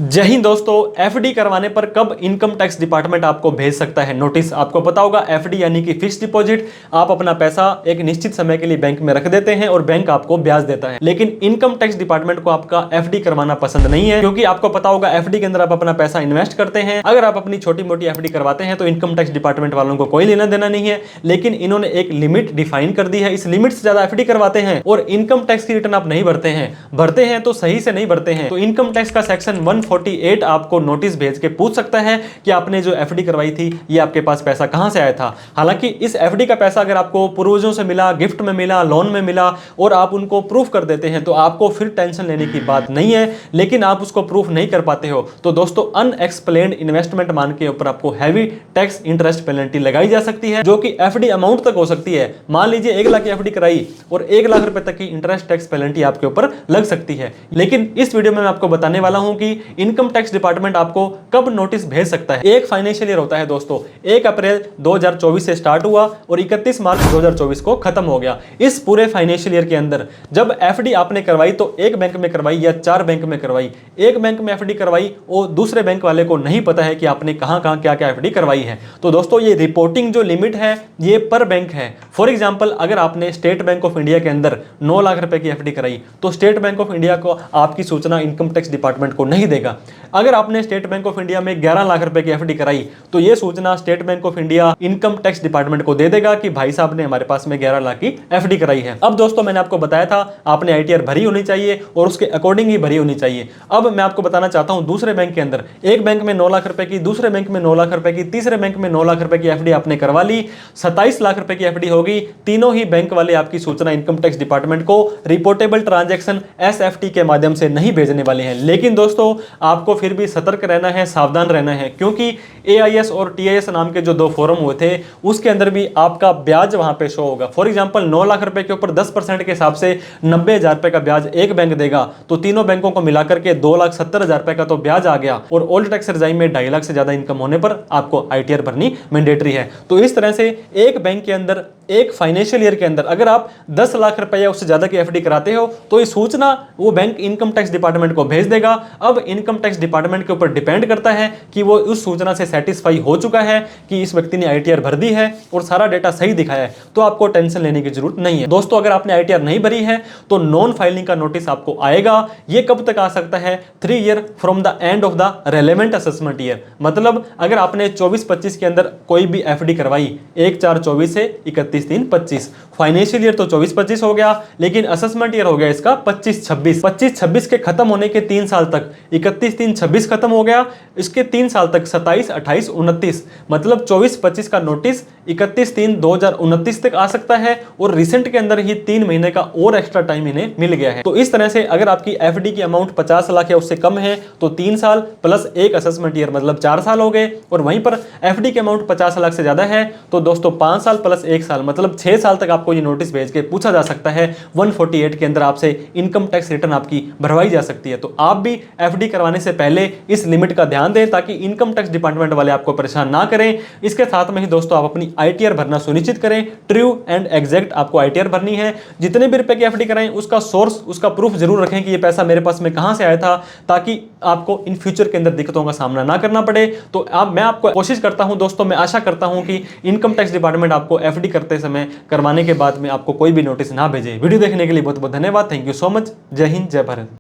जय हिंद दोस्तों, एफडी करवाने पर कब इनकम टैक्स डिपार्टमेंट आपको भेज सकता है नोटिस। आपको पता होगा एफडी यानी कि फिक्स्ड डिपॉजिट। आप अपना पैसा एक निश्चित समय के लिए बैंक में रख देते हैं और बैंक आपको ब्याज देता है। लेकिन इनकम टैक्स डिपार्टमेंट को आपका एफडी करवाना पसंद नहीं है, क्योंकि आपको पता होगा एफडी के अंदर आप अपना पैसा इन्वेस्ट करते हैं। अगर आप अपनी छोटी मोटी एफडी करवाते हैं तो इनकम टैक्स डिपार्टमेंट वालों को कोई लेना देना नहीं है। लेकिन इन्होंने एक लिमिट डिफाइन कर दी है, इस लिमिट से ज्यादा एफडी करवाते हैं और इनकम टैक्स की रिटर्न आप नहीं भरते हैं तो सही से नहीं भरते हैं, तो इनकम टैक्स का सेक्शन 148 आपको नोटिस भेज के पूछ सकता है कि आपने जो एफडी करवाई थी ये आपके पास पैसा कहां से आया था। हालांकि इस एफडी का पैसा अगर आपको पूर्वजों से मिला, गिफ्ट में मिला, लोन में मिला और आप उनको प्रूफ कर देते हैं तो आपको फिर टेंशन लेने की बात नहीं है। लेकिन आप उसको प्रूफ नहीं कर पाते हो तो दोस्तों अनएक्सप्लेन्ड इन्वेस्टमेंट मान के ऊपर आपको हैवी टैक्स इंटरेस्ट पेनल्टी लगाई जा सकती है, जो कि एफडी अमाउंट तक हो सकती है। मान लीजिए 1 लाख की एफडी कराई और 1 लाख रुपए तक की इंटरेस्ट टैक्स पेनल्टी आपके ऊपर लग सकती है। लेकिन इस वीडियो में मैं आपको बताने वाला हूं कि इनकम टैक्स डिपार्टमेंट आपको कब नोटिस भेज सकता है। एक फाइनेंशियल ईयर होता है दोस्तों, 1 अप्रैल 2024 से स्टार्ट हुआ और 31 मार्च 2024 को खत्म हो गया। इस पूरे फाइनेंशियल ईयर के अंदर जब एफडी आपने करवाई तो एक बैंक में करवाई या 4 बैंक में करवाई, एक बैंक में एफडी करवाई और दूसरे बैंक वाले को नहीं पता है कि आपने कहां कहां क्या क्या एफडी करवाई है। तो दोस्तों ये रिपोर्टिंग जो लिमिट है ये पर बैंक है। फॉर एग्जांपल अगर आपने स्टेट बैंक ऑफ इंडिया के अंदर 9 लाख रुपए की एफडी कराई तो स्टेट बैंक ऑफ इंडिया को आपकी सूचना इनकम टैक्स डिपार्टमेंट को नहीं देगा। अगर आपने स्टेट बैंक ऑफ इंडिया में 11 लाख रुपए की एफडी कराई तो यह सूचना state bank of India income tax department को दे देगा कि भाई साहब ने हमारे पास में 11 लाख की एफडी कराई है। अब दोस्तों मैंने आपको बताया था आपने आईटीआर भरी होनी चाहिए और उसके अकॉर्डिंग ही भरी होनी चाहिए। अब मैं आपको बताना चाहता हूं दूसरे बैंक के अंदर, एक बैंक में 9 लाख रुपए की, दूसरे बैंक में 9 लाख रुपए की, तीसरे बैंक में 9 लाख रुपए की एफडी आपने करवा ली, 27 लाख रुपए की एफडी होगी। तीनों ही बैंक वाले आपकी सूचना इनकम टैक्स डिपार्टमेंट को रिपोर्टेबल ट्रांजैक्शन एसएफटी के माध्यम से नहीं भेजने वाले हैं। लेकिन दोस्तों आपको फिर भी सतर्क रहना है, सावधान रहना है, क्योंकि एआईएस और टीआईएस नाम के जो 2 फोरम हुए थे उसके अंदर भी आपका ब्याज वहां पे शो होगा। फॉर एग्जांपल 9 लाख रुपए के ऊपर 10% के हिसाब से 90,000 रुपए का ब्याज एक बैंक देगा, तो तीनों बैंकों को मिलाकर के 2,70,000 रुपए का तो ब्याज आ गया और ओल्ड टैक्स रेजाइम में 2.5 लाख से ज्यादा इनकम होने पर आपको आईटीआर भरनी मैंडेटरी है। तो इस तरह से एक बैंक के अंदर एक फाइनेंशियल ईयर के अंदर अगर आप 10 लाख रुपए या उससे ज्यादा की एफडी कराते हो तो ये सूचना वो बैंक इनकम टैक्स डिपार्टमेंट को भेज देगा। अब इनकम टैक्स डिपार्टमेंट के ऊपर डिपेंड करता है कि वो उस सूचना से सेटिस्फाई हो चुका है कि इस व्यक्ति ने आईटीआर भर दी है और सारा डेटा सही दिखाया है, तो आपको टेंशन लेने की जरूरत नहीं है। दोस्तों अगर आपने आईटीआर नहीं भरी है तो नॉन फाइलिंग का नोटिस आपको आएगा। ये कब तक आ सकता है? 3 year from the end of the relevant assessment year. मतलब अगर आपने 24-25 के अंदर कोई भी एफडी करवाई 1/4/24 से 31/3/25, फाइनेंशियल ईयर तो 24-25 हो गया, लेकिन असेसमेंट ईयर हो गया इसका 25-26। 25-26 के खत्म होने के 3 साल तक 31/3/26 खत्म हो गया, इसके 3 साल तक 27, 28, 29, मतलब 24-25 का नोटिस 31/3/2029 तक आ सकता है और रिसेंट के अंदर ही 3 महीने का और एक्स्ट्रा टाइम इन्हें मिल गया है। तो इस तरह से अगर आपकी एफडी की अमाउंट 50 लाख या उससे कम है तो 3 साल प्लस एक असेसमेंट ईयर मतलब 4 साल हो गए, और वहीं पर एफडी की अमाउंट 50 लाख से ज्यादा है तो दोस्तों 5 साल प्लस 1 साल मतलब 6 साल तक आपको ये नोटिस भेज के पूछा जा सकता है। 148 के अंदर आपसे इनकम टैक्स रिटर्न आपकी भरवाई जा सकती है। तो आप भी एफडी करवाने से पहले इस लिमिट का ध्यान दें ताकि इनकम टैक्स डिपार्टमेंट वाले आपको परेशान ना करें। इसके साथ में ही दोस्तों आप अपनी आईटीआर भरना सुनिश्चित करें, ट्रू एंड एग्जैक्ट आपको आईटीआर भरनी है। जितने भी रुपए की एफडी कराएं उसका सोर्स, उसका प्रूफ जरूर रखें कि ये पैसा मेरे पास में कहां से आया था, ताकि आपको इन फ्यूचर के अंदर दिक्कतों का सामना ना करना पड़े। तो मैं आपको कोशिश करता हूं दोस्तों, मैं आशा करता हूं कि इनकम टैक्स डिपार्टमेंट आपको एफडी करते समय करवाने के बाद में आपको कोई भी नोटिस ना भेजे। वीडियो देखने के लिए बहुत बहुत धन्यवाद। Thank you so much. जय हिंद, जय भारत।